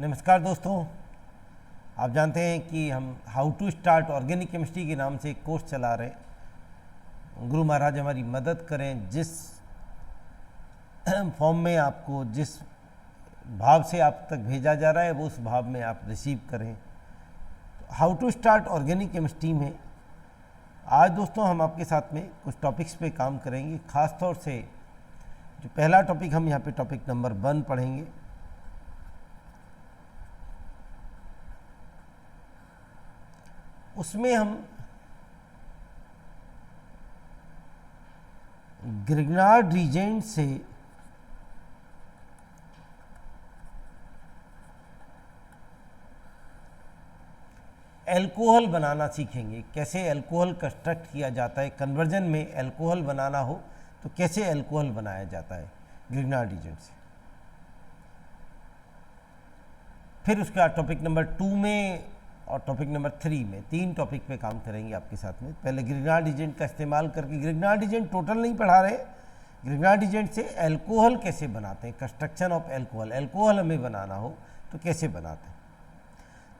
नमस्कार दोस्तों, आप जानते हैं कि हम how to start organic chemistry के नाम से एक कोर्स चला रहे हैं। गुरु महाराज हमारी मदद करें, जिस फॉर्म में आपको जिस भाव से आप तक भेजा जा रहा है वो उस भाव में आप रिसीव करें। How to start organic chemistry में आज दोस्तों हम आपके साथ में कुछ टॉपिक्स पे काम करेंगे। ख़ास तौर से जो पहला टॉपिक हम यहाँ पे टॉपिक नंबर 1 पढ़ेंगे। उसमें हम ग्रिग्नार्ड रीजेंट से एल्कोहल बनाना सीखेंगे। कैसे एल्कोहल कंस्ट्रक्ट किया जाता है, कन्वर्जन में एल्कोहल बनाना हो तो कैसे एल्कोहल बनाया जाता है ग्रिग्नार्ड रीजेंट से। फिर उसका टॉपिक नंबर 2 में और टॉपिक नंबर 3 में 3 टॉपिक पे काम करेंगे आपके साथ में। पहले ग्रिग्नार्ड रीजेंट का इस्तेमाल करके, ग्रिग्नार्ड रीजेंट टोटल नहीं पढ़ा रहे, ग्रिग्नार्ड रीजेंट से एल्कोहल कैसे बनाते हैं, कंस्ट्रक्शन ऑफ एल्कोहल, एल्कोहल हमें बनाना हो तो कैसे बनाते हैं।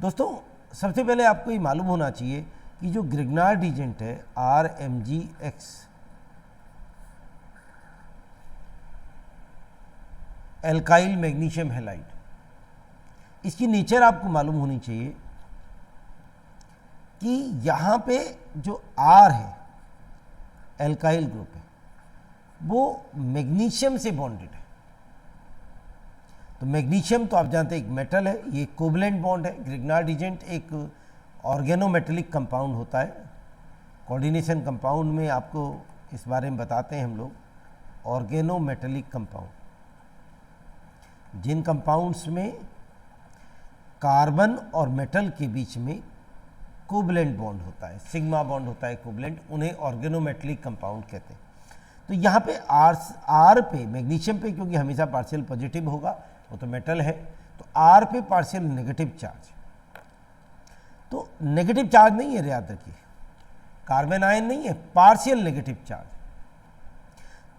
दोस्तों सबसे पहले आपको ये मालूम होना चाहिए कि जो ग्रिग्नार्ड रीजेंट है RMgX, एल्काइल मैग्नीशियम हैलाइड, इसकी नेचर आपको मालूम होनी चाहिए कि यहाँ पे जो R है, एल्काइल ग्रुप है, वो मैग्नीशियम से बॉन्डेड है। तो मैग्नीशियम तो आप जानते हैं एक मेटल है, ये कोवलेंट बॉन्ड है। ग्रिग्नार्ड रीजेंट एक ऑर्गेनोमेटेलिक कंपाउंड होता है। कोऑर्डिनेशन कंपाउंड में आपको इस बारे में बताते हैं हम लोग, ऑर्गेनोमेटेलिक कंपाउंड, जिन कंपाउंड्स में कार्बन और मेटल के बीच में कोवलेंट बॉन्ड होता है, सिग्मा बॉन्ड होता है कोवलेंट, उन्हें ऑर्गेनोमेटेलिक कंपाउंड कहते हैं। तो यहाँ पे आर पे, मैग्नीशियम पे क्योंकि हमेशा पार्शियल पॉजिटिव होगा, वो तो मेटल है, तो आर पे पार्शियल नेगेटिव चार्ज। तो नेगेटिव चार्ज नहीं है, याद रखिए, कार्बन आयन नहीं है, पार्शियल नेगेटिव चार्ज।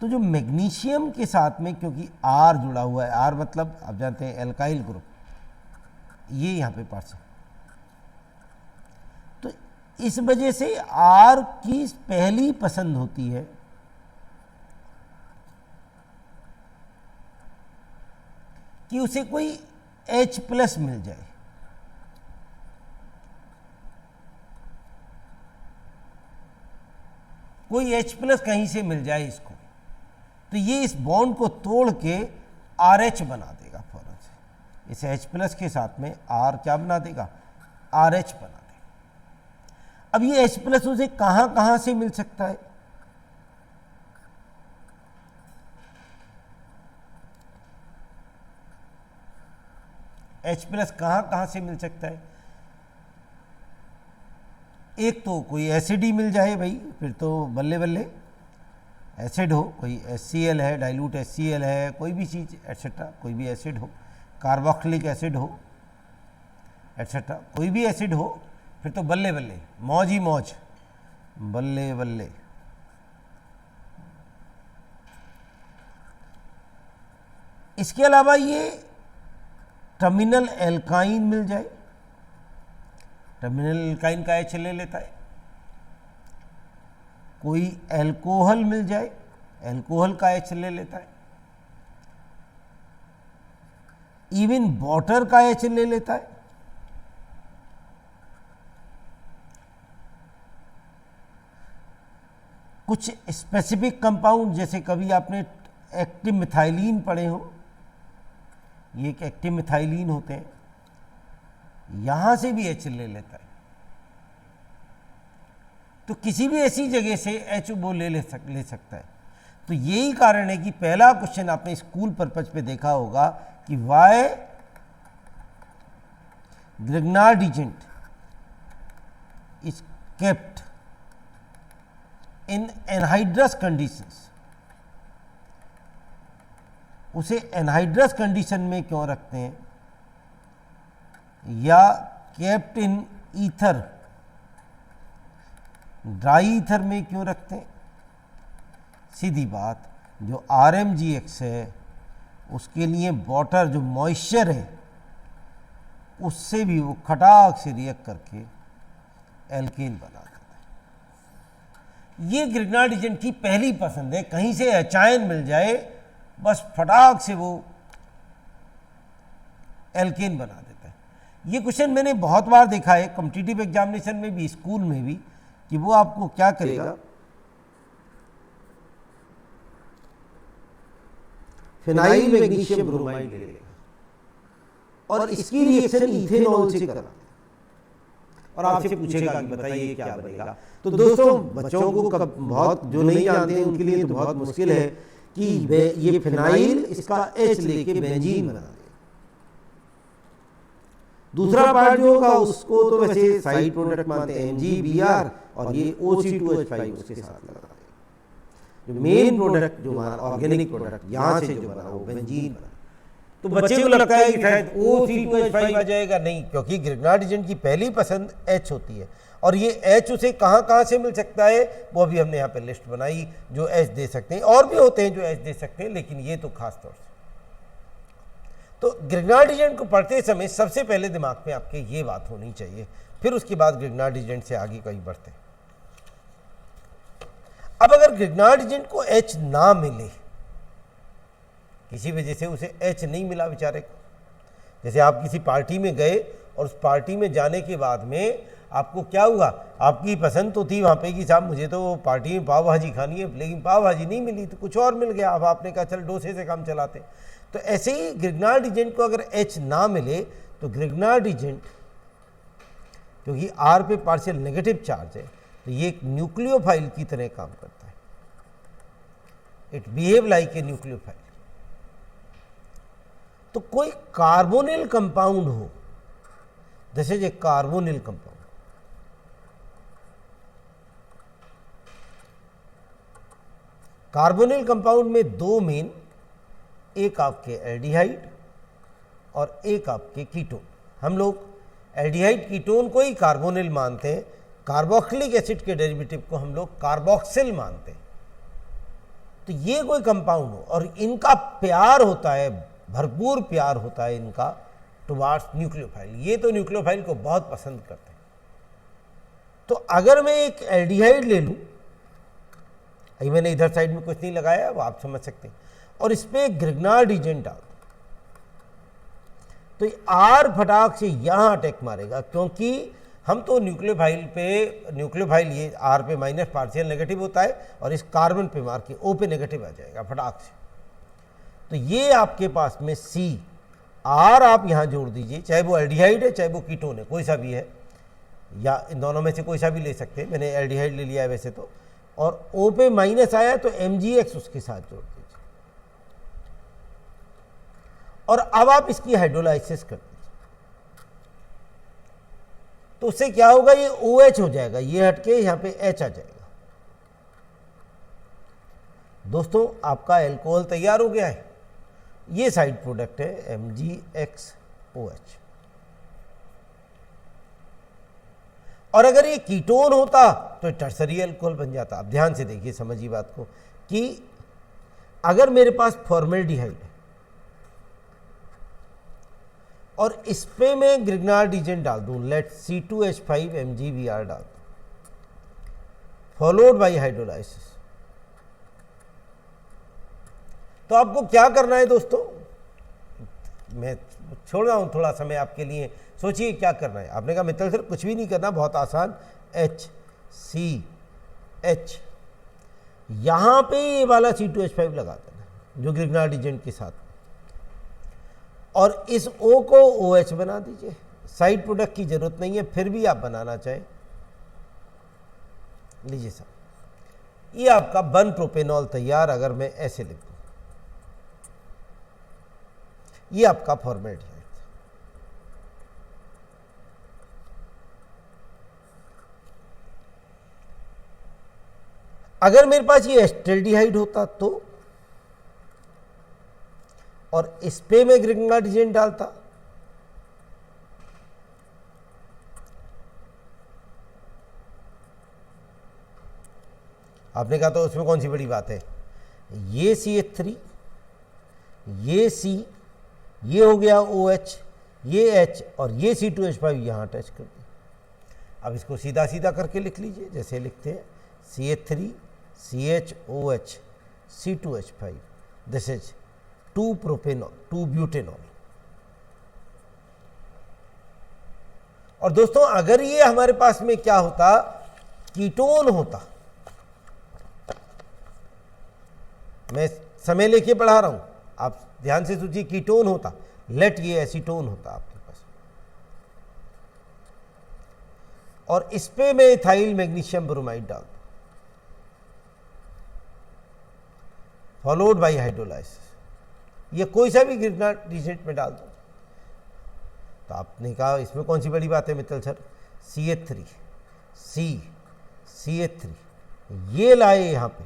तो जो मैग्नीशियम के साथ में क्योंकि आर जुड़ा हुआ है, आर मतलब आप जानते हैं एल्काइल ग्रुप, ये यहाँ पे पार्शियल, तो इस वजह से आर की पहली पसंद होती है कि उसे कोई H+ मिल जाए। कोई H+ कहीं से मिल जाए इसको, तो ये इस बॉन्ड को तोड़ के RH बना देगा फौरन से। इस H+ के साथ में R क्या बना देगा, RH बना देगा। अब ये H+ उसे कहाँ कहाँ से मिल सकता है, H+ कहाँ कहाँ से मिल सकता है। एक तो कोई एसिड ही मिल जाए भाई, फिर तो बल्ले बल्ले, एसिड हो, कोई HCl है, डाइल्यूट HCl है, कोई भी चीज़ एटसेट्रा, कोई भी एसिड हो, कार्बोक्सिलिक एसिड हो एटसेट्रा, कोई भी एसिड हो, फिर तो बल्ले बल्ले, मौज ही मौज, बल्ले बल्ले। इसके अलावा ये टर्मिनल एल्काइन मिल जाए, टर्मिनल एल्काइन का H ले लेता है। कोई एल्कोहल मिल जाए, एल्कोहल का H ले लेता है। इवन वाटर का H ले लेता है। कुछ स्पेसिफिक कंपाउंड, जैसे कभी आपने एक्टिव मिथाइलिन पढ़े हो, ये एक एक्टिव मिथाइलिन होते हैं, यहां से भी H ले लेता है। तो किसी भी ऐसी जगह से H वो ले सकता है। तो यही कारण है कि पहला क्वेश्चन आपने स्कूल पर्पज पे देखा होगा कि why Grignard reagent is kept in anhydrous conditions. उसे एनहाइड्रस कंडीशन में क्यों रखते हैं, या kept in ether, dry ether में क्यों रखते हैं। सीधी बात, जो RMgX है उसके लिए वाटर, जो मॉइस्चर है उससे भी वो खटाक से रिएक्ट करके एल्केन बना देता है। ये ग्रिग्नार्ड एजेंट की पहली पसंद है, कहीं से एचायन मिल जाए बस फटाक से वो एल्केन बना देता है। ये क्वेश्चन मैंने बहुत बार देखा है कॉम्पिटिटिव एग्जामिनेशन में भी, स्कूल में भी, कि वो आपको क्या करेगा, फिनाइल मैग्नीशियम ब्रोमाइड ले लेगा और इसकी रिएक्शन इथेनॉल से करा और आपसे पूछेगा कि बताइए क्या बनेगा। तो दोस्तों बच्चों को बहुत जो नहीं जानते हैं उनके लिए तो बहुत मुश्किल है कि ये फिनाइल इसका H लेके बेंजीन बना दे। दूसरा पार्ट जो होगा उसको तो वैसे साइड प्रोडक्ट मानते हैं MgBr और ये OC2H5 उसके साथ लगा देगा। जो मेन प्रोडक्ट जो हमारा ऑर्गेनिक प्रोडक्ट यहाँ से जो बना वो बेंजीन बना। तो बच्चे को लगता है कि शायद OC2H5 आ जाएगा, नहीं, क्योंकि ग्रिग्नार्ड एजेंट की पहली पसंद H होती है और ये H उसे कहाँ से मिल सकता है वो अभी हमने यहाँ पे लिस्ट बनाई जो H दे सकते हैं, और भी होते हैं जो H दे सकते हैं, लेकिन ये तो खास तौर से। तो ग्रिग्नार्ड एजेंट को पढ़ते समय सबसे पहले दिमाग में आपके ये बात होनी चाहिए, फिर उसके बाद ग्रिग्नार्ड एजेंट से आगे कहीं बढ़ते हैं। अब अगर ग्रिग्नार्ड एजेंट को H ना मिले, किसी वजह से उसे H नहीं मिला बेचारे को, जैसे आप किसी पार्टी में गए और उस पार्टी में जाने के बाद में आपको क्या हुआ, आपकी पसंद तो थी वहाँ पे कि साहब मुझे तो पार्टी में पाव भाजी खानी है, लेकिन पाव भाजी नहीं मिली तो कुछ और मिल गया, अब आपने कहा चल डोसे से काम चलाते। तो ऐसे ही ग्रिग्नार्ड एजेंट को अगर H ना मिले तो ग्रिग्नार्ड एजेंट, क्योंकि R पे पार्शियल नेगेटिव चार्ज है, तो ये एक न्यूक्लियोफाइल की तरह काम करता है। It behave like a nucleophile. तो कोई कार्बोनिल कंपाउंड हो, this is a carbonyl compound, carbonyl compound में दो मेन, एक आपके एल्डिहाइड और एक आपके कीटोन। हम लोग एल्डिहाइड कीटोन को ही कार्बोनिल मानते हैं, कार्बोक्सिलिक एसिड के डेरिवेटिव को हम लोग कार्बोक्सिल मानते हैं। तो ये कोई कंपाउंड हो और इनका प्यार होता है, भरपूर प्यार होता है इनका टुवार्ड्स न्यूक्लियोफाइल, ये तो न्यूक्लियोफाइल को बहुत पसंद करते हैं। तो अगर मैं एक एल्डिहाइड ले लूं, अभी मैंने इधर साइड में कुछ नहीं लगाया, वो आप समझ सकते हैं, और इस पर ग्रिग्नार्ड एजेंट डाल तो R फटाक से यहां अटैक मारेगा, क्योंकि हम तो न्यूक्लियोफाइल ये R पे माइनस पार्शियल नेगेटिव होता है और इस कार्बन पे मार के O पे नेगेटिव आ जाएगा फटाक से। तो ये आपके पास में C R आप यहां जोड़ दीजिए, चाहे वो एल्डिहाइड है चाहे वो कीटोन है, कोई सा भी है, या इन दोनों में से कोई सा भी ले सकते हैं, मैंने एल्डिहाइड ले लिया है वैसे तो, और O पे माइनस आया तो MgX उसके साथ जोड़ दीजिए और अब आप इसकी हाइड्रोलाइसिस कर दीजिए। तो उससे क्या होगा, ये OH हो जाएगा, ये हटके यहां पे H आ जाएगा। दोस्तों आपका एल्कोहल तैयार हो गया है, ये साइड प्रोडक्ट है MgXOH। और अगर ये कीटोन होता तो टर्सरी अल्कोहल बन जाता। अब ध्यान से देखिए, समझिए बात को, कि अगर मेरे पास फॉर्मेल्डिहाइड है और इस पे मैं ग्रिग्नार्ड एजेंट डाल दूं, लेट C2H5 MgBr डाल दूं, फॉलोड बाई हाइड्रोलाइसिस, तो आपको क्या करना है दोस्तों, मैं छोड़ रहा हूं थोड़ा समय आपके लिए, सोचिए क्या करना है। आपने कहा मित्तल सर कुछ भी नहीं करना, बहुत आसान, HCH, यहां पे ये वाला C2H5 लगा देना जो ग्रिग्नार्ड एजेंट के साथ, और इस O को OH बना दीजिए। साइड प्रोडक्ट की जरूरत नहीं है, फिर भी आप बनाना चाहें, लीजिए साहब, ये आपका 1 प्रोपेनॉल तैयार। अगर मैं ऐसे लिख दूं, ये आपका फॉर्मेल्डिहाइड। अगर मेरे पास ये एस्टल्डिहाइड होता तो, और इस पे मैं ग्रिग्नार्ड एजेंट डालता, आपने कहा तो उसमें कौन सी बड़ी बात है, ये CH3, ये C, ये हो गया OH, ये H और ये C2H5 यहाँ अटैच कर दिया। अब इसको सीधा सीधा करके लिख लीजिए, जैसे लिखते हैं CH3 CHOH C2H5, this is 2 propanol 2 butanol. और दोस्तों अगर ये हमारे पास में क्या होता, कीटोन होता, मैं समय लेके पढ़ा रहा हूं, आप ध्यान से सोचिए, कीटोन होता, लेट ये एसीटोन होता आपके पास, और इस पे मैं इथाइल मैग्नीशियम ब्रोमाइड डाल दूं, फॉलोड बाई हाइड्रोलाइसिस, ये कोई सा भी ग्रिग्नार्ड रिएजेंट में डाल दो। तो आपने कहा इसमें कौन सी बड़ी बात है मित्तल सर, CH3 CH3 ये लाए यहाँ पे,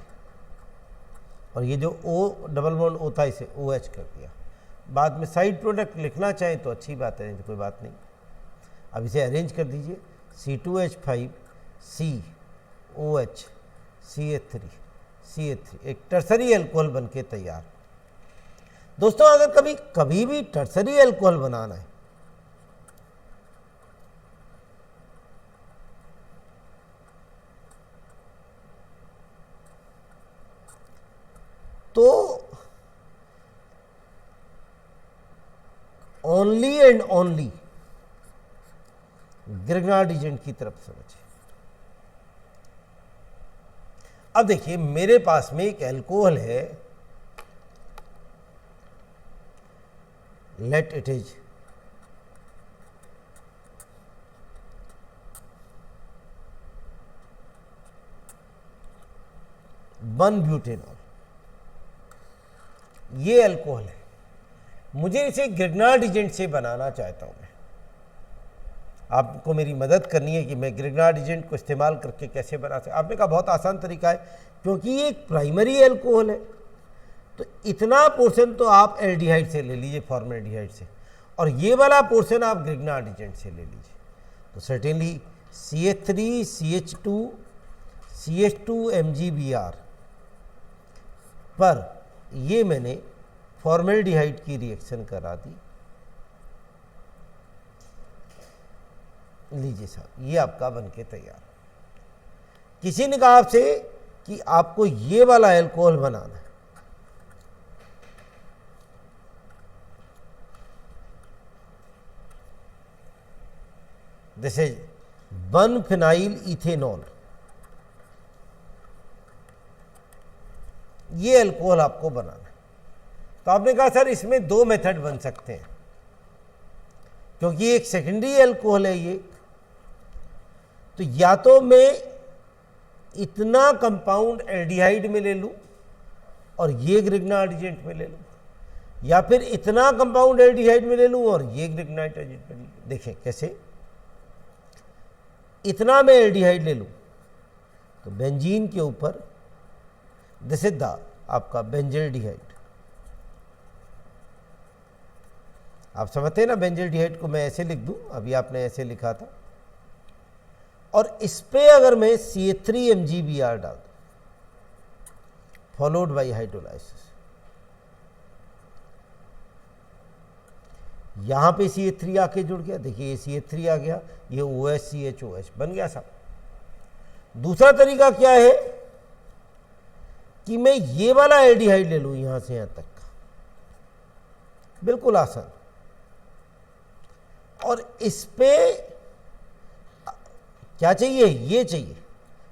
और ये जो O डबल बॉन्ड O था इसे OH कर दिया। बाद में साइड प्रोडक्ट लिखना चाहें तो अच्छी बात है, तो कोई बात नहीं। अब इसे अरेंज कर दीजिए, C2H5 COH CH3 एक टर्सरी अल्कोहल बन के तैयार। दोस्तों अगर कभी भी टर्सरी अल्कोहल बनाना है तो only and only Grignard agent की तरफ समझिए। अब देखिए मेरे पास में एक अल्कोहल है, let it is one butanol, ये अल्कोहल है, मुझे इसे ग्रिग्नार्ड एजेंट से बनाना चाहता हूं मैं। आपको मेरी मदद करनी है कि मैं ग्रिग्नार्ड एजेंट को इस्तेमाल करके कैसे बना सकता। आपने कहा बहुत आसान तरीका है, क्योंकि ये एक प्राइमरी अल्कोहल है, तो इतना पोर्शन तो आप एल्डिहाइड से ले लीजिए, फॉर्मेल्डिहाइड से, और ये वाला पोर्शन आप ग्रिग्नार्ड एजेंट से ले लीजिए। तो certainly CH3 CH2 CH2 MgBr पर ये मैंने फॉर्मेल्डिहाइड की रिएक्शन करा दी। लीजिए साहब, ये आपका बनके तैयार। किसी ने कहा आपसे कि आपको ये वाला अल्कोहल बनाना है, दिस इज 1 फिनाइल इथेनॉल, ये अल्कोहल आपको बनाना है। तो आपने कहा सर इसमें 2 मेथड बन सकते हैं, क्योंकि एक सेकेंडरी अल्कोहल है ये, तो या तो मैं इतना कंपाउंड एल्डिहाइड में ले लूं और ये ग्रिग्नार्ड एजेंट में ले लूं, या फिर इतना कंपाउंड एल्डिहाइड में ले लूं और ये ग्रिग्नार्ड एजेंट में ले लूं। देखें कैसे, इतना मैं एल्डिहाइड ले लूं तो बेंजीन के ऊपर दिस इज द आपका बेंजल्डिहाइड, आप समझते हैं ना, बेंजल्डिहाइड को मैं ऐसे लिख दूं, अभी आपने ऐसे लिखा था, और इस पे अगर मैं CH3 MgBr डाल दूं फॉलोड बाई हाइड्रोलाइसिस, यहां पे CH3 आके जुड़ गया, देखिए ये CH3 आ गया, ये OH CHOH बन गया साहब। दूसरा तरीका क्या है कि मैं ये वाला एल्डिहाइड ले लूं यहां से यहां तक, बिल्कुल आसान, और इस पे क्या चाहिए, ये चाहिए,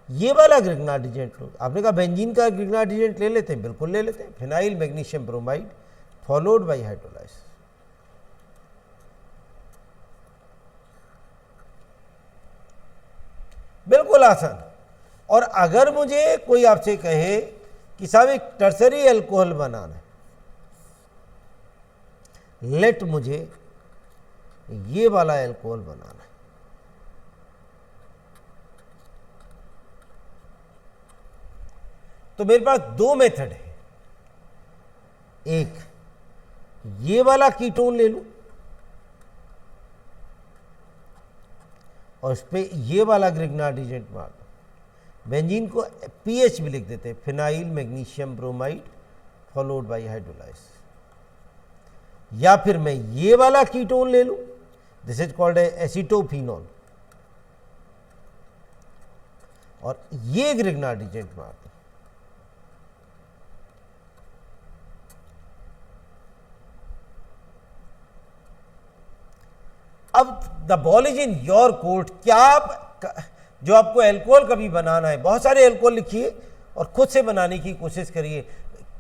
ये वाला ग्रिग्नार्ड एजेंट लो। आपने कहा बेंजीन का ग्रिग्नार्ड एजेंट ले लेते हैं, बिल्कुल ले लेते हैं, phenyl magnesium bromide followed by hydrolysis. बिल्कुल आसान। और अगर मुझे कोई आपसे कहे कि साहब एक टर्सरी अल्कोहल बनाना है, लेट मुझे ये वाला अल्कोहल बनाना है, तो मेरे पास 2 मेथड है, एक ये वाला कीटोन ले लूं और उस पर ये वाला ग्रिग्नार्ड एजेंट मार दो, बेंजीन को पीएच भी लिख देते हैं, phenyl magnesium bromide followed by hydrolysis, या फिर मैं ये वाला कीटोन ले लूं दिस इज कॉल्ड एसिटोफिनॉल, और ये ग्रिग्नार्ड एजेंट बनाते हैं। अब the ball is in your court. क्या आप जो आपको अल्कोहल कभी बनाना है, बहुत सारे अल्कोहल लिखिए और खुद से बनाने की कोशिश करिए।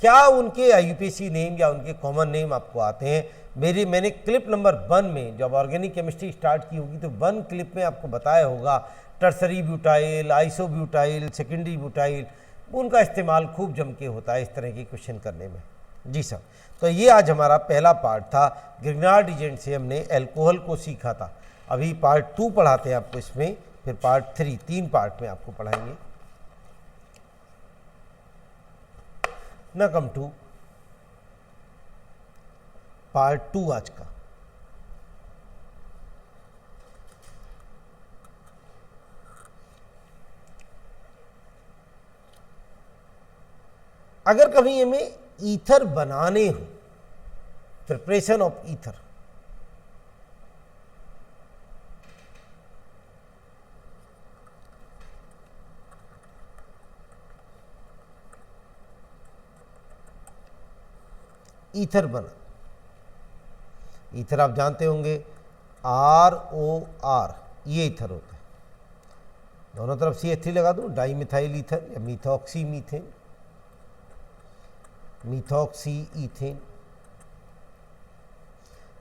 क्या उनके आईयूपीएसी नेम या उनके कॉमन नेम आपको आते हैं? मैंने क्लिप नंबर 1 में जब ऑर्गेनिक केमिस्ट्री स्टार्ट की होगी तो 1 क्लिप में आपको बताया होगा tertiary butyl, isobutyl, secondary butyl, उनका इस्तेमाल खूब जम के होता है इस तरह के क्वेश्चन करने में। जी सर, तो ये आज हमारा पहला पार्ट था। ग्रिग्नार्ड एजेंट से हमने अल्कोहल को सीखा था। अभी पार्ट 2 पढ़ाते हैं आपको इसमें, फिर पार्ट 3, 3 पार्ट में आपको पढ़ाएंगे। ना कम टू पार्ट 2 आज का। अगर कभी हमें ईथर बनाने हो, प्रिपरेशन ऑफ ईथर, ईथर बना, ईथर आप जानते होंगे ROR, ये ईथर होता है। दोनों तरफ CH3 लगा दूं, डाई मिथाइल ईथर या methoxy methane, methoxy ethane.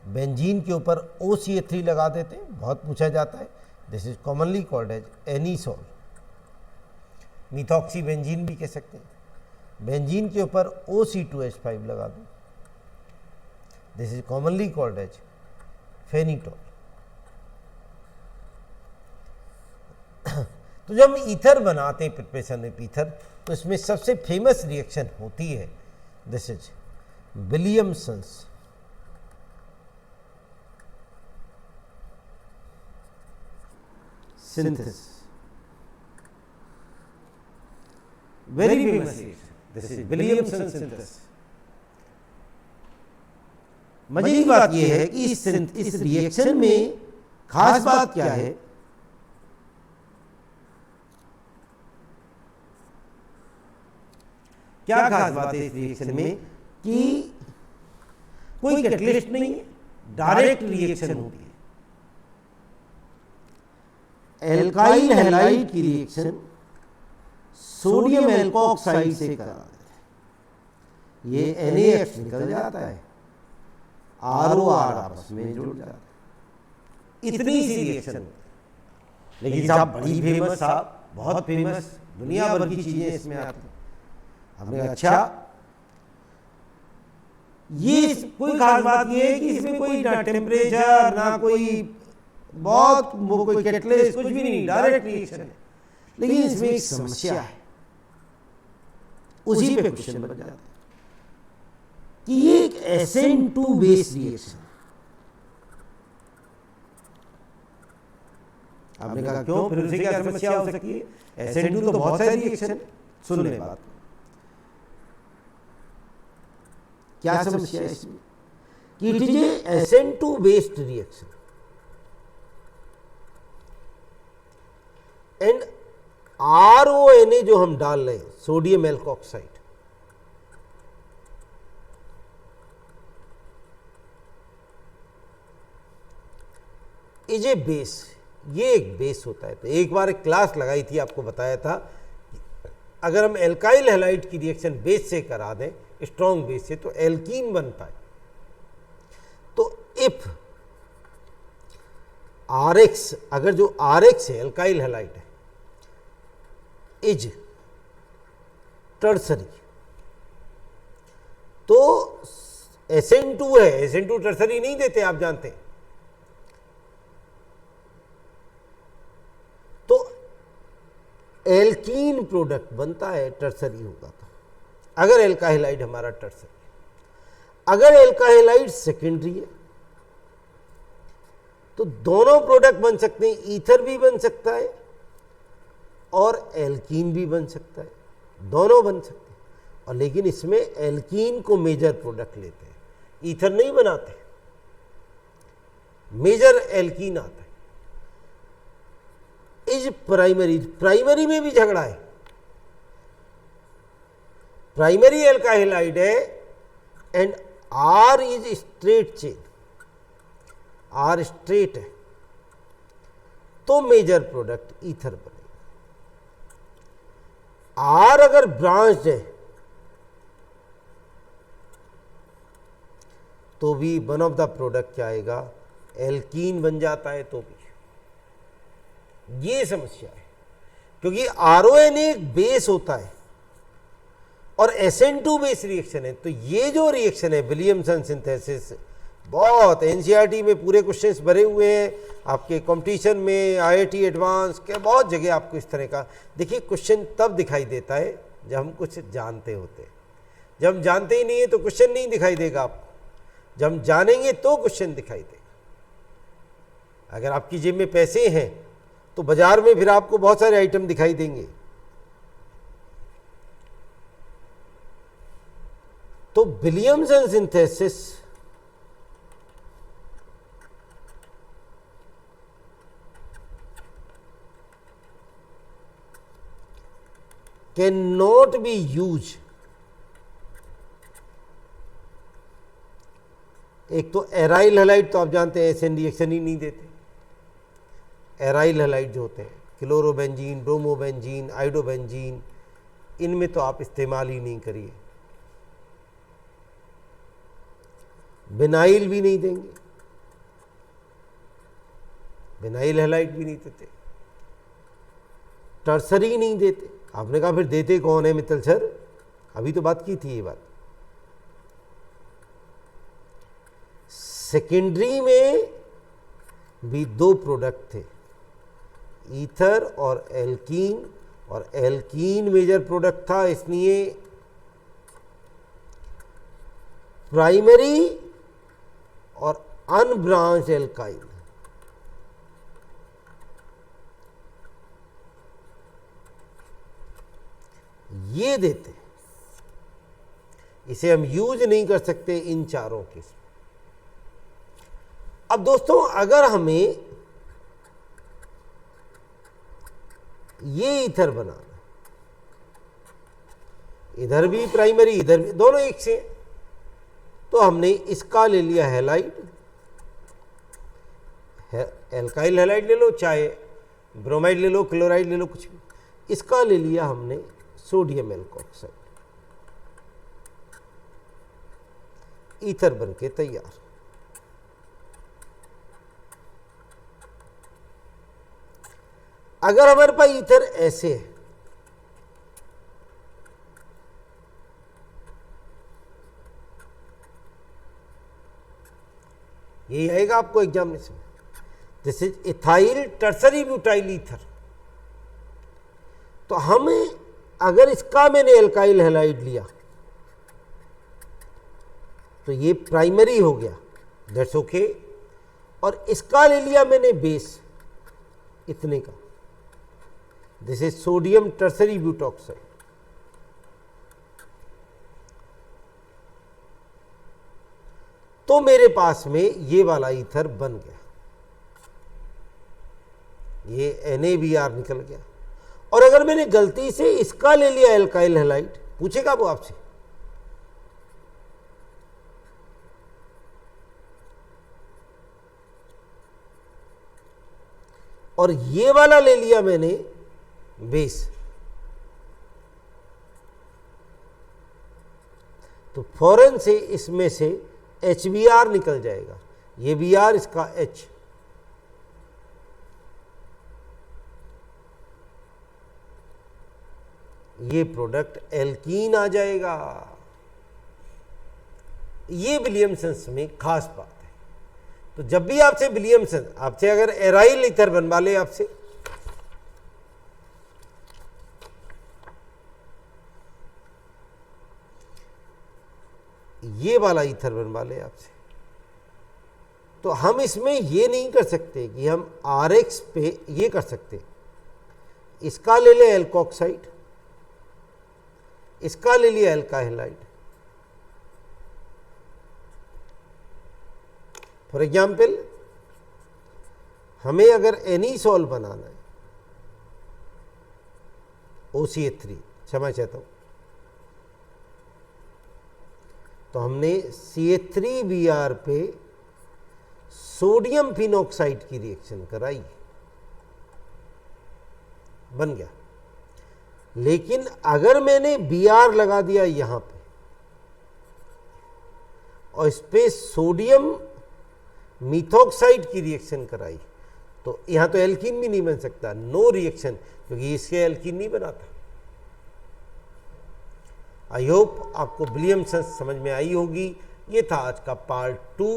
Benzene के ऊपर OCH3 लगा देते हैं, बहुत पूछा जाता है। This is commonly called as anisole, methoxy benzene भी कह सकते हैं। बेंजीन के ऊपर OC2H5 लगा दूं, this is commonly called as phenetole. तो जब हम ईथर बनाते हैं, प्रिपरेशन ऑफ ईथर, तो इसमें सबसे फेमस रिएक्शन होती है, this is Williamson's synthesis, very famous reaction, this is Williamson synthesis. मजे की बात यह है कि इस रिएक्शन में खास बात क्या है, क्या खास बात है इस रिएक्शन में कि कोई कैटलिस्ट नहीं है, डायरेक्ट रिएक्शन होती है। एल्काइल हैलाइड की रिएक्शन सोडियम एल्कोक्साइड से करा देते हैं, ये NaF निकल जाता है, ROR आपस में जुड़ जाता है। इतनी सी रिएक्शन होती है, लेकिन साहब बड़ी फेमस, साहब बहुत फेमस, दुनिया भर की चीजें इसमें आती हैं। हमने अच्छा, ये कोई खास बात ये है कि इसमें कोई ना टेम्परेचर, ना कोई बहुत कोई कैटलिस्ट, कुछ भी नहीं, डायरेक्ट रिएक्शन है। लेकिन इसमें एक समस्या है, उसी पे क्वेश्चन बन जाता है कि ये एक SN2 बेस रिएक्शन। आपने कहा क्यों, फिर उसे क्या समस्या हो सकती है? SN2 तो बहुत सारी रिएक्शन है। सुन ले बात, क्या समस्या है इसमें कि it is a SN2 based reaction and RONA जो हम डाल रहे हैं, sodium alkoxide, is a base. ये एक बेस होता है। तो एक बार एक क्लास लगाई थी, आपको बताया था अगर हम एल्काइल हैलाइड की रिएक्शन बेस से करा दें, स्ट्रॉन्ग बेस से, तो एल्कीन बनता है। तो इफ RX, अगर जो RX है एल्काइल हैलाइड है, इज टर्सरी, तो SN2 है, SN2 टर्सरी नहीं देते, आप जानते हैं। तो एल्कीन प्रोडक्ट बनता है, टर्सरी होगा। तो अगर एल्काइलाइड हमारा टर्सरी, अगर एल्काइलाइड सेकेंडरी है, तो दोनों प्रोडक्ट बन सकते हैं, ईथर भी बन सकता है और एल्कीन भी बन सकता है, दोनों बन सकते हैं। और लेकिन इसमें एल्कीन को मेजर प्रोडक्ट लेते हैं, ईथर नहीं बनाते। मेजर एल्कीन आता है। इज प्राइमरी, प्राइमरी में भी झगड़ा है। प्राइमरी एल्काइल हाइड है and R is straight chain, R straight है, तो मेजर प्रोडक्ट ईथर बनेगा। आर अगर ब्रांच है तो भी वन ऑफ द प्रोडक्ट क्या आएगा, एल्कीन बन जाता है तो भी। ये समस्या है, क्योंकि RON एक बेस होता है और SN2 बेस रिएक्शन है। तो ये जो रिएक्शन है विलियमसन सिंथेसिस, बहुत NCERT में पूरे क्वेश्चंस भरे हुए हैं, आपके कंपटीशन में IIT एडवांस के बहुत जगह आपको इस तरह का। देखिए क्वेश्चन तब दिखाई देता है जब हम कुछ जानते होते हैं। जब हम जानते ही नहीं है तो क्वेश्चन नहीं दिखाई देगा आपको, जब हम जानेंगे तो क्वेश्चन दिखाई देगा। अगर आपकी जेब में पैसे हैं तो बाजार में फिर आपको बहुत सारे आइटम दिखाई देंगे। तो Williamson synthesis can not be use. एक तो एराइल हैलाइड, तो आप जानते हैं एसएन रिएक्शन ही नहीं देते। एराइल हैलाइड जो होते हैं, क्लोरोबेंजीन, ब्रोमोबेंजीन, आइडोबेंजीन, इनमें तो आप इस्तेमाल ही नहीं करिए। विनाइल भी नहीं देंगे, विनाइल हैलाइड भी नहीं देते, टर्सरी नहीं देते। आपने कहा फिर देते कौन है मित्तल सर, अभी तो बात की थी ये बात। सेकेंडरी में भी दो प्रोडक्ट थे, ईथर और एल्कीन, और एल्कीन मेजर प्रोडक्ट था, इसलिए प्राइमरी और अनब्रांच्ड एल्काइल ये देते, इसे हम यूज नहीं कर सकते इन चारों के। अब दोस्तों अगर हमें ये ईथर बनाना, इधर भी प्राइमरी इधर भी, दोनों एक से, तो हमने इसका ले लिया हैलाइड, एल्काइल हैलाइड ले लो, चाहे ब्रोमाइड ले लो, क्लोराइड ले लो, कुछ भी। इसका ले लिया हमने सोडियम एल्कोक्साइड, ईथर बनके तैयार। अगर हमारे पास ईथर ऐसे है, यही आएगा आपको एग्जामिनेशन में, this is ethyl tertiary butyl ether. तो हमें अगर इसका मैंने एल्काइल हैलाइड लिया तो ये प्राइमरी हो गया, दैट्स ओके, और इसका ले लिया मैंने बेस इतने का, this is sodium tertiary butoxide. तो मेरे पास में ये वाला ईथर बन गया, ये NaBr निकल गया। और अगर मैंने गलती से इसका ले लिया एल्काइल हैलाइड, पूछेगा वो आपसे, और ये वाला ले लिया मैंने बेस, तो फौरन से इसमें से HBr निकल जाएगा, ये Br इसका H, ये प्रोडक्ट एल्कीन आ जाएगा। ये विलियमसन में खास बात है। तो जब भी आपसे विलियमसन, आपसे अगर एराइल ईथर बनवा ले, आपसे ये वाला ईथर बनवा ले आपसे, तो हम इसमें ये नहीं कर सकते कि हम RX पे ये कर सकते, इसका ले ले एल्कोक्साइड, इसका ले लिया एल्काइल हैलाइड, फॉर एग्जाम्पल हमें अगर एनीसॉल बनाना है, OCH3, क्षमा चाहता हूं, तो हमने CH3Br पे सोडियम फिनॉक्साइड की रिएक्शन कराई, बन गया। लेकिन अगर मैंने Br लगा दिया यहां पे और इस पे सोडियम मिथॉक्साइड की रिएक्शन कराई, तो यहां तो एल्कीन भी नहीं बन सकता, नो रिएक्शन, क्योंकि इसके एल्कीन नहीं बनाता। आई होप आपको विलियमसन समझ में आई होगी। ये था आज का पार्ट 2।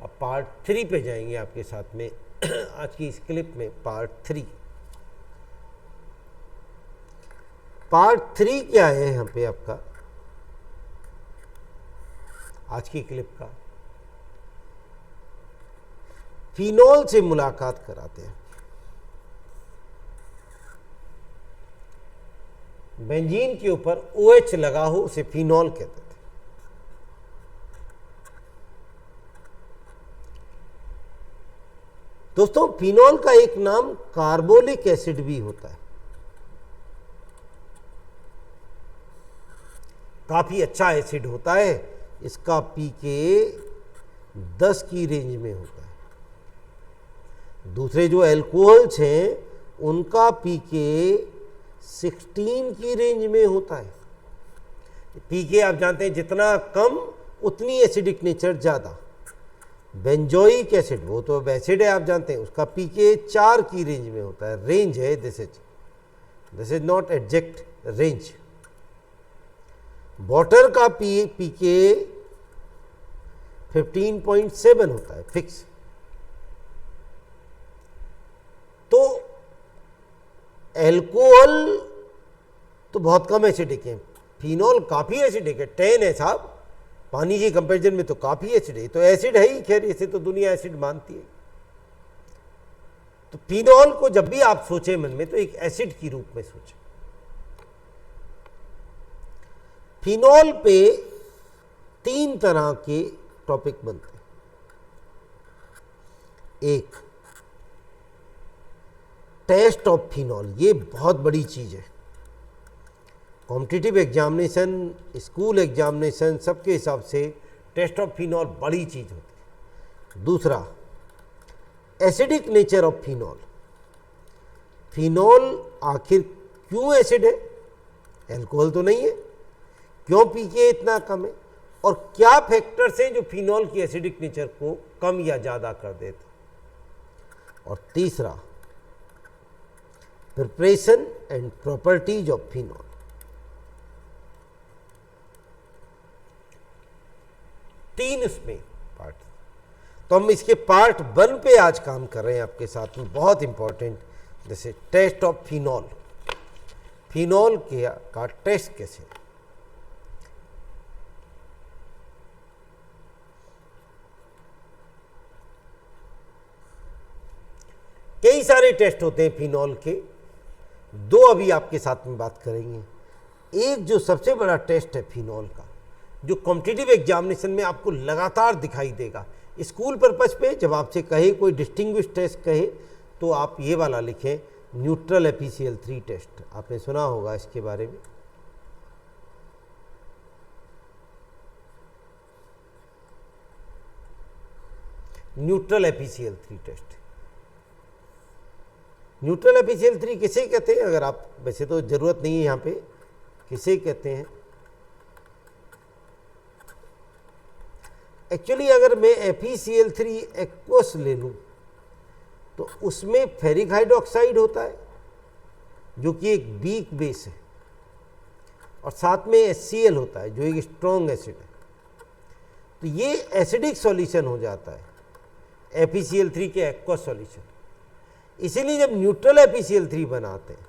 अब पार्ट 3 पे जाएंगे आपके साथ में आज की इस क्लिप में पार्ट 3। पार्ट 3 क्या है यहाँ पे आपका आज की क्लिप का, फिनॉल से मुलाकात कराते हैं। बेंजीन के ऊपर OH लगा हो उसे फिनॉल कहते थे। दोस्तों, फिनॉल का एक नाम कार्बोलिक एसिड भी होता है। काफी अच्छा एसिड होता है, इसका पीके 10 की रेंज में होता है। दूसरे जो एल्कोहल्स हैं उनका पीके 16 की रेंज में होता है। पीके आप जानते हैं जितना कम उतनी एसिडिक नेचर ज़्यादा। बेंजोइक एसिड, वो तो अब एसिड है आप जानते हैं, उसका पीके 4 की रेंज में होता है। रेंज है, this is not exact range. Water का पीके 15.7 होता है, फिक्स। तो एल्कोहल तो बहुत कम एसिडिक है, फिनॉल काफी एसिडिक है, 10 है साहब, पानी के कंपैरिजन में तो काफी एसिड है। तो एसिड है ही, खैर इसे तो दुनिया एसिड मानती है। तो फिनॉल को जब भी आप सोचें मन में तो एक एसिड की रूप में सोचें। फिनॉल पे 3 तरह के टॉपिक बनते हैं। एक, टेस्ट ऑफ फिनॉल, ये बहुत बड़ी चीज है। कॉम्पिटिटिव एग्जामिनेशन, स्कूल एग्जामिनेशन, सबके हिसाब से टेस्ट ऑफ फिनॉल बड़ी चीज होती है। दूसरा, acidic nature of phenol, phenol आखिर क्यों एसिड है, एल्कोहल तो नहीं है, क्यों पीके इतना कम है, और क्या फैक्टर्स हैं जो फिनॉल की एसिडिक नेचर को कम या ज्यादा कर देते। और तीसरा, preparation and properties of phenol. तीन इसमें पार्ट। तो हम इसके पार्ट 1 पे आज काम कर रहे हैं आपके साथ में, बहुत इंपॉर्टेंट, जैसे टेस्ट ऑफ फिनॉल, फिनॉल का टेस्ट कैसे। कई सारे टेस्ट होते हैं फिनॉल के, 2 अभी आपके साथ में बात करेंगे। एक जो सबसे बड़ा टेस्ट है फिनॉल का, जो कॉम्पिटिटिव एग्जामिनेशन में आपको लगातार दिखाई देगा, स्कूल पर्पस पे जब आपसे कहे कोई डिस्टिंग्विश टेस्ट कहे तो आप ये वाला लिखें, न्यूट्रल FeCl3 टेस्ट। आपने सुना होगा इसके बारे में। Neutral FeCl3 test. Neutral FeCl3 किसे कहते हैं, अगर आप, वैसे तो जरूरत नहीं है यहाँ पे, किसे कहते हैं। एक्चुअली अगर मैं FeCl3 एक्वस ले लूँ तो उसमें फेरिक हाइड्रोक्साइड होता है जो कि एक वीक बेस है, और साथ में HCl होता है जो एक स्ट्रॉन्ग एसिड है। तो ये एसिडिक सॉल्यूशन हो जाता है FeCl3 के एक्वस सॉल्यूशन। इसीलिए जब न्यूट्रल FeCl3 बनाते हैं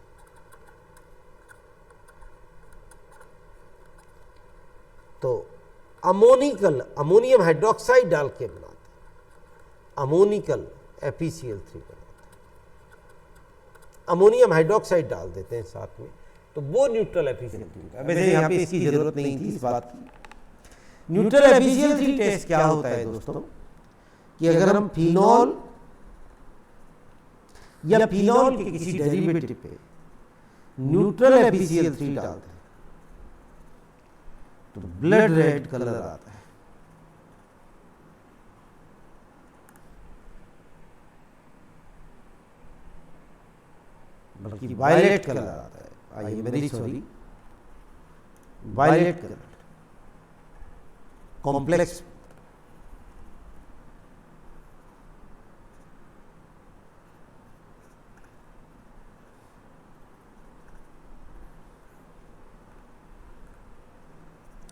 तो अमोनियम हाइड्रोक्साइड डाल के बनाते हैं, अमोनिकल FeCl3 बनाते हैं, अमोनियम हाइड्रोक्साइड डाल देते हैं साथ में, तो वो न्यूट्रल FeCl3। वैसे यहाँ पे इसकी जरूरत नहीं थी इस बात की। न्यूट्रल FeCl3 टेस्ट क्या होता है दोस्तों, कि अगर हम फिनॉल या फिनॉल के किसी डेरिवेटिव पे न्यूट्रल FeCl3 डालते हैं तो ब्लड रेड कलर आता है। बल्कि वायलेट कलर आता है। आइए very sorry, violet colour complex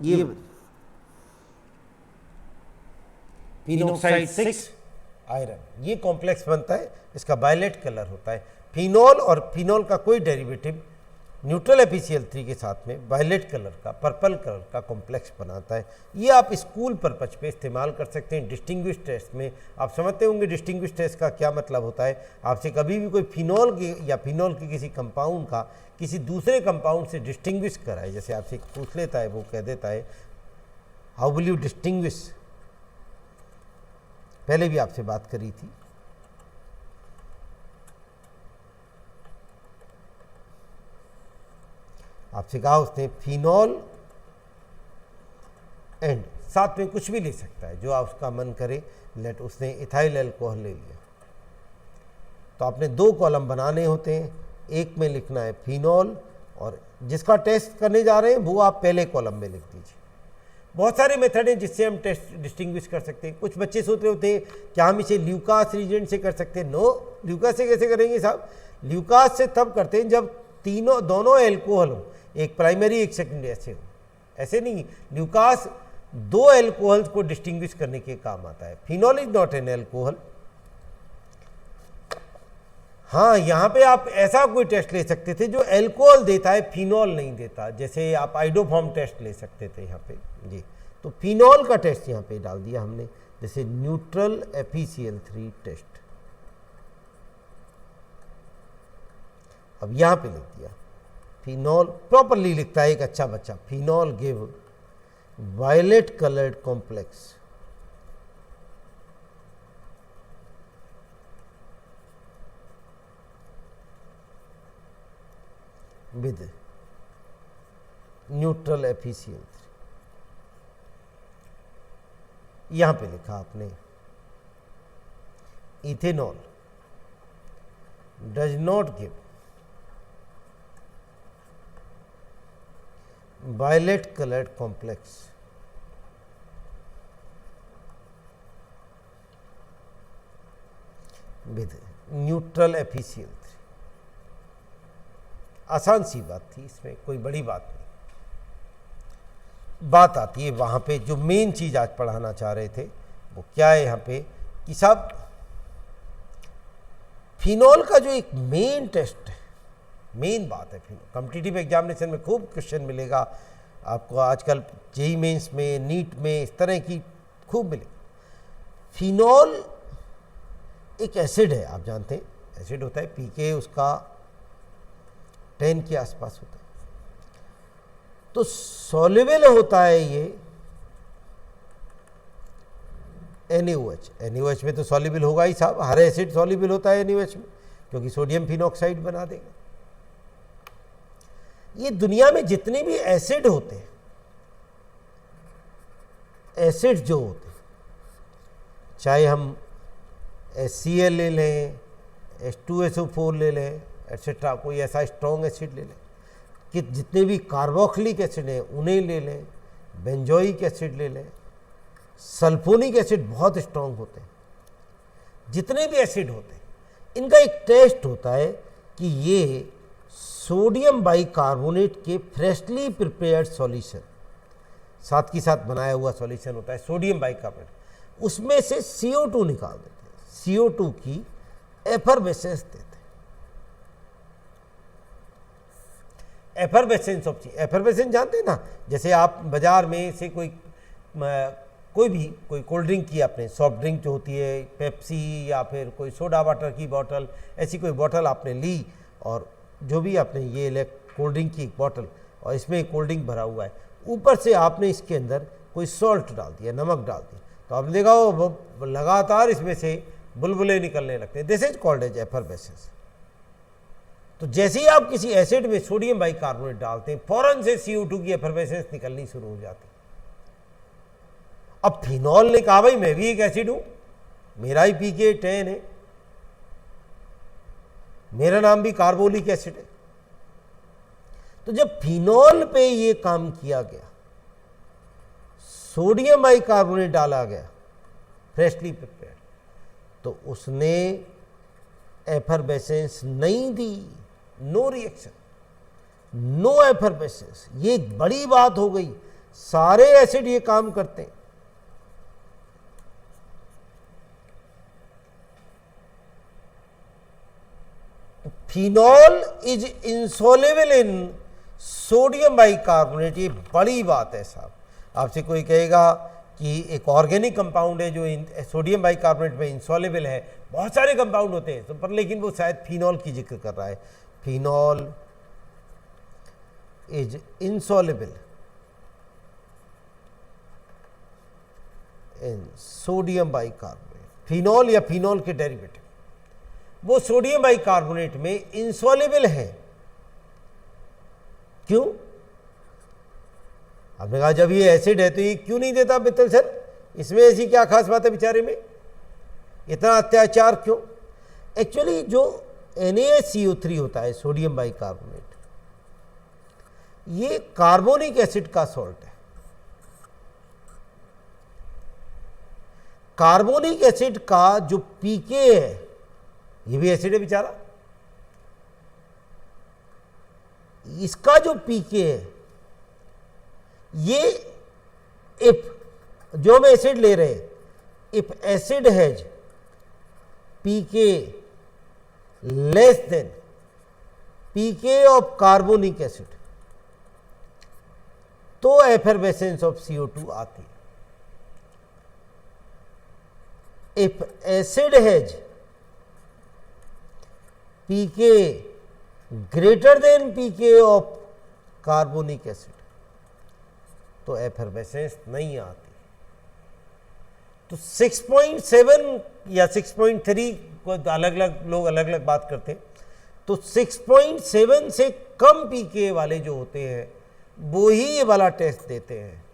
ये फिनोक्साइड 6 आयरन, ये कॉम्प्लेक्स बनता है, इसका वायलेट कलर होता है। फिनॉल और फिनॉल का कोई डेरिवेटिव न्यूट्रल FeCl3 के साथ में वायलेट कलर का, पर्पल कलर का कॉम्प्लेक्स बनाता है। ये आप स्कूल पर्पज पे इस्तेमाल कर सकते हैं डिस्टिंग्विश टेस्ट में। आप समझते होंगे डिस्टिंग्विश टेस्ट का क्या मतलब होता है। आपसे कभी भी कोई फिनॉल की या फिनॉल के किसी कंपाउंड का किसी दूसरे कंपाउंड से डिस्टिंग्विश कराए, जैसे आपसे पूछ लेता है, वो कह देता है हाउ विल यू डिस्टिंग्विश, पहले भी आपसे बात करी थी। आपसे कहा उसने फिनॉल एंड साथ में कुछ भी ले सकता है जो आप उसका मन करे। लेट उसने इथाइल अल्कोहल ले लिया, तो आपने 2 कॉलम बनाने होते हैं, एक में लिखना है फिनॉल और जिसका टेस्ट करने जा रहे हैं वो आप पहले कॉलम में लिख दीजिए। बहुत सारे मेथड हैं जिससे हम टेस्ट डिस्टिंग्विश कर सकते हैं। कुछ बच्चे सोच रहे होते हैं क्या हम इसे ल्यूकास रीजेंट से कर सकते हैं। नो, ल्यूकास से कैसे करेंगे साहब? ल्यूकास से तब करते हैं जब दोनों एल्कोहल हो, एक प्राइमरी एक सेकेंडरी, ऐसे हो। ऐसे नहीं, ल्यूकास 2 एल्कोहल्स को डिस्टिंग्विश करने के काम आता है। Phenol is not an alcohol. हाँ, यहाँ पे आप ऐसा कोई टेस्ट ले सकते थे जो एल्कोहल देता है, फिनॉल नहीं देता। जैसे आप आइडोफॉर्म टेस्ट ले सकते थे यहाँ पे जी। तो फिनॉल का टेस्ट यहाँ पे डाल दिया हमने, जैसे न्यूट्रल FeCl3 टेस्ट। अब यहाँ पे लिख दिया फिनॉल, प्रॉपरली लिखता है एक अच्छा बच्चा। Phenol give violet coloured complex with neutral FeCl3। यहां पे लिखा आपने ethanol does not give violet coloured complex with neutral FeCl3। आसान सी बात थी, इसमें कोई बड़ी बात नहीं। बात आती है वहाँ पे जो मेन चीज़ आज पढ़ाना चाह रहे थे वो क्या है यहाँ पे कि साहब फिनॉल का जो एक मेन टेस्ट है, मेन बात है फिनॉल। कॉम्पिटिटिव एग्जामिनेशन में खूब क्वेश्चन मिलेगा आपको, आजकल जेईई मेंस में, नीट में, इस तरह की खूब मिलेगा। फिनॉल एक एसिड है, आप जानते हैं एसिड होता है, पीके उसका 10 के आसपास होता है। तो सॉल्युबल होता है ये NaOH। NaOH में तो सॉल्युबल होगा ही साहब, हर एसिड सॉल्युबल होता है NaOH में, क्योंकि सोडियम फिनॉक्साइड बना देगा। ये दुनिया में जितने भी एसिड होते हैं, एसिड जो होते हैं, चाहे हम HCl ले लें, H2SO4 ले लें, एटसेट्रा, कोई ऐसा स्ट्रॉन्ग एसिड ले लें, कि जितने भी कार्बोक्सिलिक एसिड हैं उन्हें ले लें, बेंजोइक एसिड ले लें, सल्फोनिक एसिड बहुत स्ट्रॉन्ग होते हैं। जितने भी एसिड होते हैं इनका एक टेस्ट होता है कि ये सोडियम बाइकार्बोनेट के फ्रेशली प्रिपेयर्ड सॉल्यूशन, साथ के साथ बनाया हुआ सॉल्यूशन होता है सोडियम बाइकार्बोनेट, उसमें से CO2 निकाल देते हैं, CO2 की एफरवेसेंस देते हैं। एफरवेसेंस ऑफ चीज, एफरवेसेंस जानते हैं ना, जैसे आप बाजार में से कोई कोल्ड ड्रिंक की, आपने सॉफ्ट ड्रिंक जो होती है, पेप्सी या फिर कोई सोडा वाटर की बोतल, ऐसी कोई बोतल आपने ली और जो भी आपने ये ले कोल्ड ड्रिंक की एक बोतल और इसमें कोल्ड ड्रिंक भरा हुआ है, ऊपर से आपने इसके अंदर कोई सॉल्ट डाल दिया, नमक डाल दिया, तो आपने देखा वो लगातार इसमें से बुलबुले निकलने लगते हैं। This is called as effervescence. तो जैसे ही आप किसी एसिड में सोडियम बाइकार्बोनेट डालते हैं, फौरन से CO2 की एफरवेसेंस निकलनी शुरू हो जाती है। अब फिनॉल ने कहा भाई मैं भी एक एसिड हूं, मेरा ही pK 10 है, मेरा नाम भी कार्बोलिक एसिड है। तो जब फिनॉल पे ये काम किया गया, सोडियम बाइकार्बोनेट डाला गया फ्रेशली प्रिपेयर्ड, तो उसने एफरवेसेंस नहीं दी, नो रिएक्शन, नो एफरवेसेंस। ये एक बड़ी बात हो गई, सारे एसिड ये काम करते हैं। Phenol is insoluble in sodium bicarbonate, ये बड़ी बात है साहब। आपसे कोई कहेगा कि एक ऑर्गेनिक कंपाउंड है जो सोडियम बाइकार्बोनेट में इंसॉल्युबल है, बहुत सारे कंपाउंड होते हैं तो पर लेकिन वो शायद फिनॉल की जिक्र कर रहा है। Phenol is insoluble in sodium bicarbonate, phenol या फिनॉल के डेरिवेटिव वो सोडियम बाइकार्बोनेट में इंसॉल्युबल है। क्यों? आपने कहा जब ये एसिड है तो ये क्यों नहीं देता मित्तल सर, इसमें ऐसी क्या खास बात है बेचारे में, इतना अत्याचार क्यों? एक्चुअली जो NaCO3 होता है सोडियम बाइकार्बोनेट, ये कार्बोनिक एसिड का सॉल्ट है। कार्बोनिक एसिड का जो pK है, ये भी एसिड है बेचारा, इसका जो pK है, ये इफ जो हम एसिड ले रहे हैं, if acid has pK less than pK of carbonic acid, तो एफरवेसेंस ऑफ CO2 आती है। If acid has pK greater than pK of carbonic acid, तो एफरवेसेंस नहीं आती। तो 6.7 या 6.3 को अलग अलग लोग अलग अलग बात करते हैं, तो 6.7 से कम pK वाले जो होते हैं वो ही ये वाला टेस्ट देते हैं।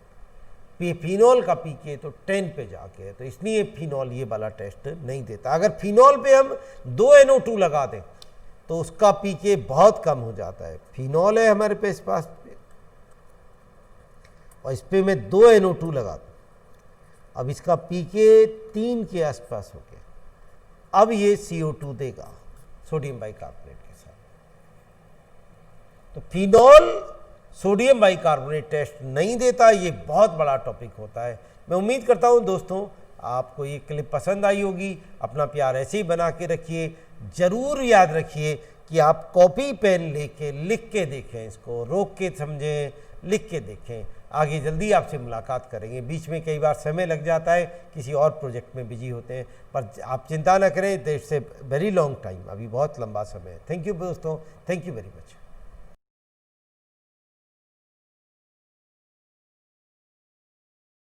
फिनॉल का pK तो 10 पे जाके है, तो इसलिए फिनॉल ये वाला टेस्ट नहीं देता। अगर फिनॉल पे हम 2 NO2 लगा दें तो उसका pK बहुत कम हो जाता है। फिनॉल है हमारे पे इस पास पे, और इस पे मैं 2 NO2 लगा दूं, अब इसका pK 3 के आसपास हो गया, अब ये CO2 देगा सोडियम बाइकार्बोनेट के साथ। तो फिनॉल सोडियम बाइकार्बोनेट टेस्ट नहीं देता, ये बहुत बड़ा टॉपिक होता है। मैं उम्मीद करता हूं दोस्तों आपको ये क्लिप पसंद आई होगी। अपना प्यार ऐसे ही बना के रखिए। जरूर याद रखिए कि आप कॉपी पेन लेके लिख के देखें, इसको रोक के समझें, लिख के देखें। आगे जल्दी आपसे मुलाकात करेंगे। बीच में कई बार समय लग जाता है, किसी और प्रोजेक्ट में बिजी होते हैं, पर आप चिंता ना करें, it's a very long time, अभी बहुत लंबा समय है। थैंक यू दोस्तों, थैंक यू वेरी मच।